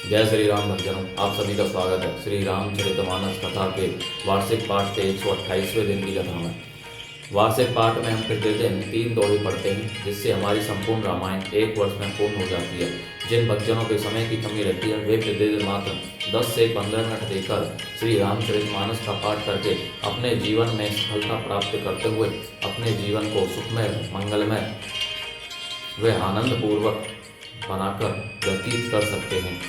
जय श्री राम भक्तजनों, आप सभी का स्वागत है श्री रामचरितमानस कथा के वार्षिक पाठ के 128वें दिन की कथा में। वार्षिक पाठ में हम प्रतिदिन 3 दोहे पढ़ते हैं, जिससे हमारी संपूर्ण रामायण 1 वर्ष में पूर्ण हो जाती है। जिन भक्तजनों के समय की कमी रहती है वे प्रतिदिन मात्र 10 से 15 मिनट देकर श्री रामचरितमानस का पाठ करके अपने जीवन में सफलता प्राप्त करते हुए अपने जीवन को सुखमय, मंगलमय व आनंदपूर्वक बनाकर व्यतीत कर सकते हैं।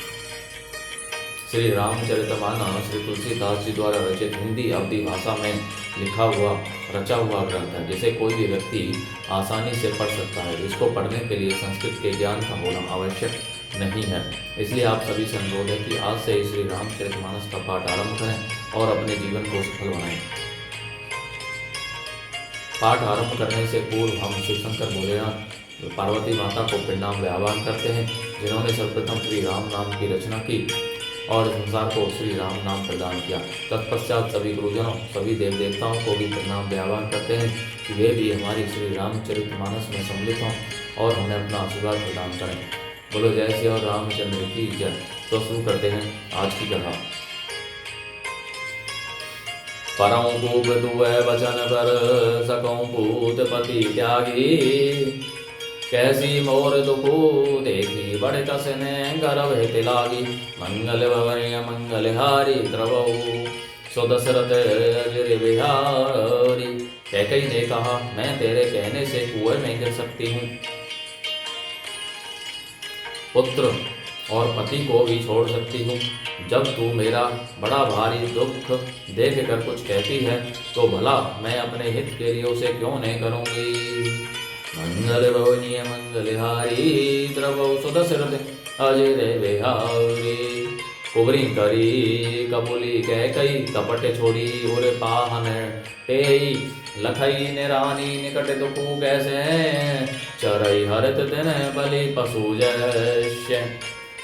श्री रामचरितमानस श्री तुलसीदास जी द्वारा रचित हिंदी अवधी भाषा में रचा हुआ ग्रंथ है, जिसे कोई भी व्यक्ति आसानी से पढ़ सकता है। इसको पढ़ने के लिए संस्कृत के ज्ञान का होना आवश्यक नहीं है। इसलिए आप सभी से अनुरोध है कि आज से श्री रामचरितमानस का पाठ आरंभ करें और अपने जीवन को सफल बनाएं। पाठ आरंभ करने से पूर्व हम शिव शंकर भोलेनाथ पार्वती माता को प्रणाम व आह्वान करते हैं, जिन्होंने सर्वप्रथम श्री राम नाम की रचना की और संसार को श्री राम नाम प्रदान किया। तत्पश्चात सभी गुरुजनों, सभी देव देवताओं को भी प्रणाम व आह्वान करते हैं कि वे भी हमारी श्री रामचरितमानस में सम्मिलित हों और हमें अपना आशीर्वाद प्रदान करें। बोलो जय श्री और रामचंद्र की जय। तो शुरू करते हैं आज की कथा। परम कूप दुए वचन पर सकौं पूत पति त्यागी, कैसी मोर दुखु देखी बड़े कसने गर्भ हित लागी। मंगल भवनीय मंगलहारी द्रवौ सुदशरथ अजर बिहारी। कैकेयी ने कहा, मैं तेरे कहने से कुएं में गिर सकती हूँ, पुत्र और पति को भी छोड़ सकती हूँ। जब तू मेरा बड़ा भारी दुख देख कर कुछ कहती है तो भला मैं अपने हित के लिए उसे क्यों नहीं करूँगी। मंगल भवनीय मंगलहारी द्रवौ सुदशरथ अजर बिहारी। कुबरी करी कबूली कैकेयी कपट छोड़ी उर पाहन तेई। लखई ने रानी निकट दुखु कैसे चरई हरत दिन बलि पशु जैसे।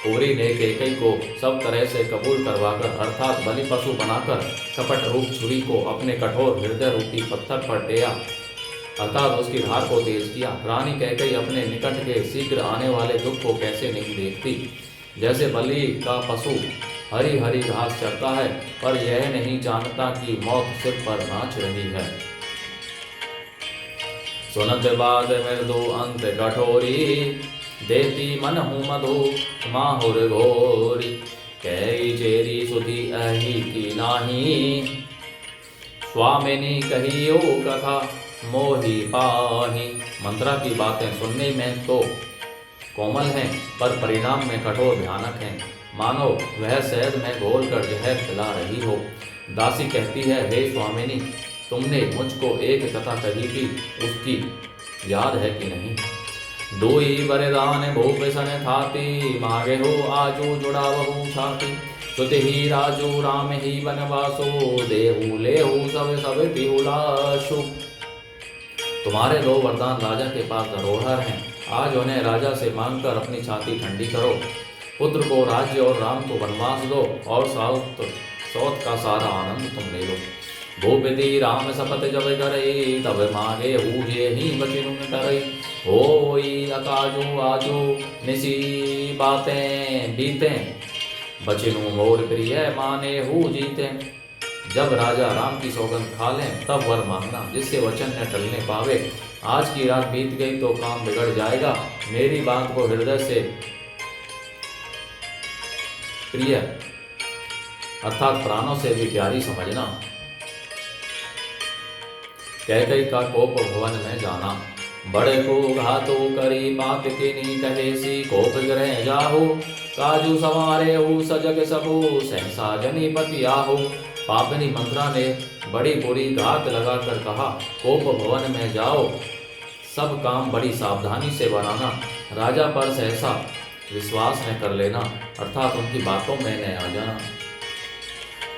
कुबरी ने कैकेयी को सब तरह से कबूल करवाकर अर्थात बलि पशु बनाकर कपट रूप छुरी को अपने कठोर हृदय रूपी पत्थर पर टेया अर्थात उसकी धार को तेज किया। रानी कैकेयी अपने निकट के शीघ्र आने वाले दुख को कैसे नहीं देखती। जैसे बलि का पशु हरी हरी घास चरता है पर यह नहीं जानता कि मौत सिर पर नाच रही है। सुनत बात मृदु अंत कठोरी, देती मन हूँ मधु माहुर घोरी। कैई चेरी सुधी अही की नाही, स्वामिनी कहियो कथा मोही पाही। मंत्रा की बातें सुनने में तो कोमल हैं पर परिणाम में कठोर भयानक हैं, मानो वह शहद में घोल कर जहर पिला रही हो। दासी कहती है, हे स्वामिनी, तुमने मुझको एक कथा कही थी, उसकी याद है कि नहीं। दोई वरदान भूप सन थाती, मांगे हो आजू जुड़ावहु छाती। सुत ही राजू राम ही वनवासो, देहु लेहु सब सब तिहुलाशु। तुम्हारे 2 वरदान राजा के पास धरोहर हैं, आज उन्हें राजा से मांगकर अपनी छाती ठंडी करो। पुत्र को राज्य और राम को वनवास दो और सौत का सारा आनंद तुम ले लो। भूपति राम शपथ जब करई, तब मांगे हूजे ही बचिनु करई। होई अकाजू आजू निसी बातें बीते, बचिनु मोर प्रिय माने हूँ जीते। जब राजा राम की सौगंध खा लें तब वर मांगना, जिससे वचन न टलने पावे। आज की रात बीत गई तो काम बिगड़ जाएगा। मेरी बात को हृदय से प्रिय अर्थात प्राणों से भी प्यारी समझना। कैकेयी का कोप भवन में जाना, बड़े को घातो करी बात के नी कहेसी। कोप ग्रह जाहु काजू सवारे हु सजग सबु, सहसा जनी पति आहु। पापनी मंत्रा ने बड़ी बुरी घात लगाकर कहा, कोप भवन में जाओ, सब काम बड़ी सावधानी से बनाना, राजा पर सहसा विश्वास न कर लेना अर्थात उनकी बातों में न आ जाना।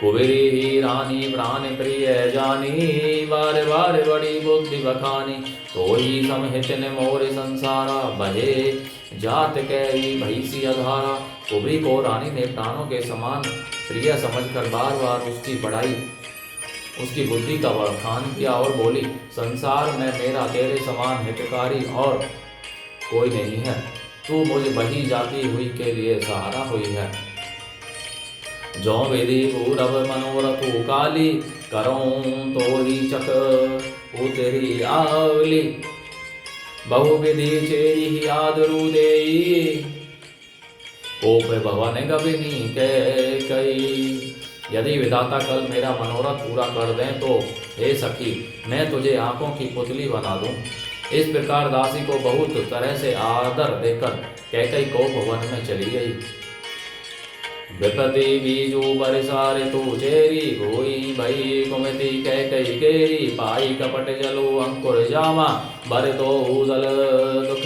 कुबेरी ही रानी प्राण प्रिय जानी, बार बार बड़ी बुद्धि बखानी। तो ही समहित ने मोर संसारा, बहे जात कैई भैसी अधारा। कुबरी को रानी ने प्राणों के समान प्रिय समझकर बार बार उसकी बड़ाई, उसकी बुद्धि का बखान किया और बोली, संसार में मेरा तेरे समान हितकारी और कोई नहीं है। तू मुझ बही जाती हुई के लिए सहारा हुई है। जो विधि पूरब मनोरथु काली, करों तो ही चक उतरी आवली। बहुविधि चेरी आदरु देई, कोप भवन गविनी कई। यदि विधाता कल मेरा मनोरथ पूरा कर दें तो हे सखी, मैं तुझे आंखों की पुतली बना दूं। इस प्रकार दासी को बहुत तरह से आदर देकर कैकई को भवन में चली गई। विपति बीजू बरसारे तू चेरी, गोई भई कुमति कैकई केरी। पाई कपट जलो अंकुर जामा, बर तो उदल दुख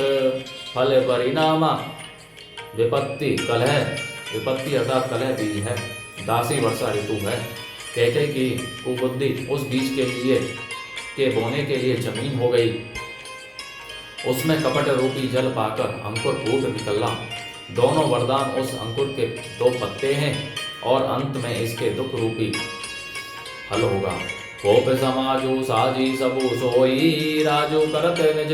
फल परिणामा। विपत्ति कलह, विपत्ति अर्थात कलह बीज है, दासी वर्षा ऋतु है। कैकई की कुबुद्धि उस बीज के बोने के लिए जमीन हो गई। उसमें कपट रूपी जल पाकर अंकुर फूट निकला। दोनों वरदान उस अंकुर के 2 पत्ते हैं और अंत में इसके दुख रूपी फल होगा। कोप समाजु साजी सबु सोई, राजू करत निज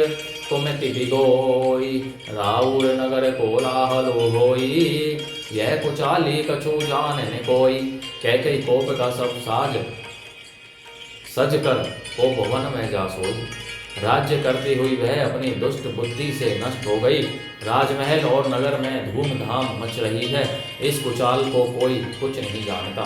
कुमति बिगोई। राउर नगर कोलाहल होई, यह कुचाली कछु जान न कोई। कैकई कोप का सब साज सज कर को भवन में जा सोई। राज्य करती हुई वह अपनी दुष्ट बुद्धि से नष्ट हो गई। राजमहल और नगर में धूमधाम मच रही है, इस कुचाल को कोई कुछ नहीं जानता।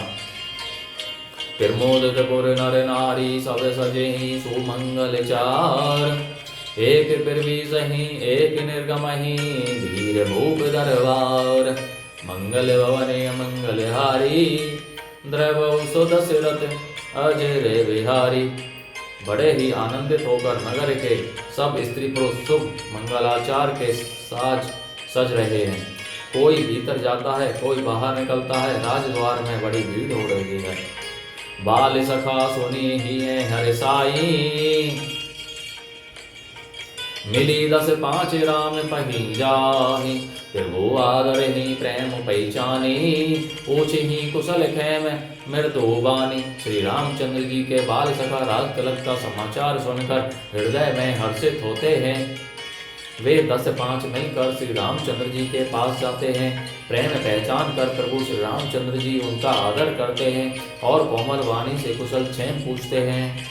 प्रमोदित पुर नर नारी सब सजेहि सुमंगल चार। एक बिरबीसहि एक निर्गमहि, धीर भूप दरबार। मंगल भवने मंगल हारी, द्रवौ सुदशरथ अजय बिहारी। बड़े ही आनंदित होकर नगर के सब स्त्री पुरुष शुभ मंगलाचार के साज सज रहे हैं। कोई भीतर जाता है, कोई बाहर निकलता है। राजद्वार में बड़ी भीड़ हो रही है। बाल सखा सुनी ही हर साई, मिली 10-5 राम पही जाहि। फिर वो आदर ही प्रेम पहचानी, पूछ ही कुशल खेम मृदुबानी। श्री रामचंद्र जी के बाल सखा राज तिलक का समाचार सुनकर हृदय में हर्षित होते हैं। वे 10-5 मिलकर श्री रामचंद्र जी के पास जाते हैं। प्रेम पहचान कर प्रभु श्री रामचंद्र जी उनका आदर करते हैं और कोमल वाणी से कुशल क्षेम पूछते हैं।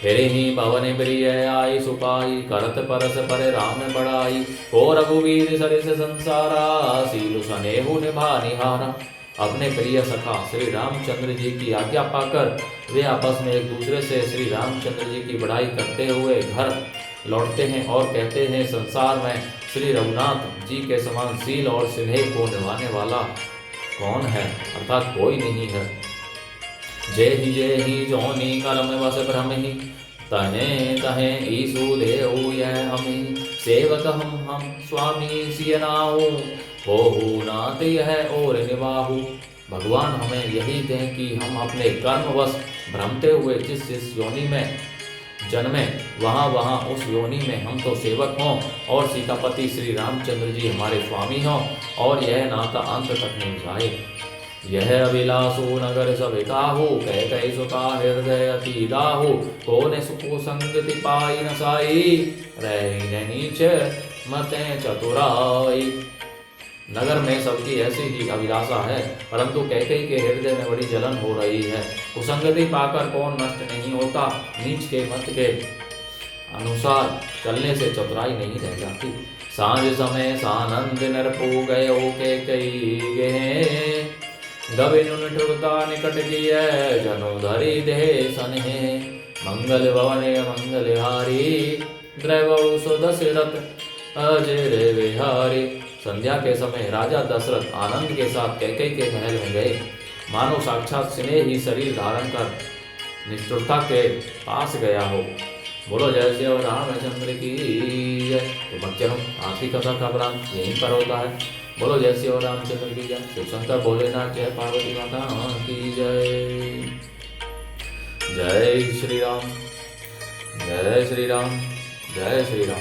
फिर ही भवन प्रिय आई सुपाई, करत परस पर राम बड़ाई। हो रघुवीर सरिस संसारा, सीलु सनेहु निभा निहारा। अपने प्रिय सखा श्री रामचंद्र जी की आज्ञा पाकर वे आपस में एक दूसरे से श्री रामचंद्र जी की बड़ाई करते हुए घर लौटते हैं और कहते हैं, संसार में श्री रघुनाथ जी के समान सील और स्नेह को निभाने वाला कौन है, अर्थात कोई नहीं है। जय ही जोनी कर्म वस भ्रम ही, तहें तहें ईसु देव यह हमें। सेवक हम स्वामी सिय नाऊ, होहु नात यह और निवाहु। भगवान हमें यही दें कि हम अपने कर्मवश भ्रमते हुए जिस जिस योनि में जन्मे वहाँ उस योनि में हम तो सेवक हों और सीतापति श्री रामचंद्र जी हमारे स्वामी हों और यह नाता अंत तक नहीं जाए। यह अभिलाषो नगर सब काहू, कह सुखा हृदय अति दाहू। कोने सुखो संगति पाई न साई, रही नीच मते चतुराई। नगर में सबकी ऐसी ही अभिलाषा है, परंतु कैकेयी के हृदय में बड़ी जलन हो रही है। कुसंगति पाकर कौन नष्ट नहीं होता, नीच के मत के अनुसार चलने से चतुराई नहीं रह जाती। सांझ समय सानंद नरपो गयो कैकेयी गेहे, गविनु निठुरता निकट किय जनु धरि देह सनेह। मंगल भवने मंगल हारी, द्रवौ सुदशरथ अजय बिहारी। संध्या के समय राजा दशरथ आनंद के साथ कैकेयी के महल में गए। मानो साक्षात स्नेह ही शरीर धारण कर निष्ठुरता के पास गया हो। बोलो जय श्री रामचंद्र की जय। तो बच्चों, आज की कथा का प्रारंभ यहीं पर होता है। बोलो जय श्री रामचंद्र की जय। शिव शंकर भोलेनाथ जय, पार्वती माता की जय। जय श्री राम, जय श्री राम, जय श्री राम।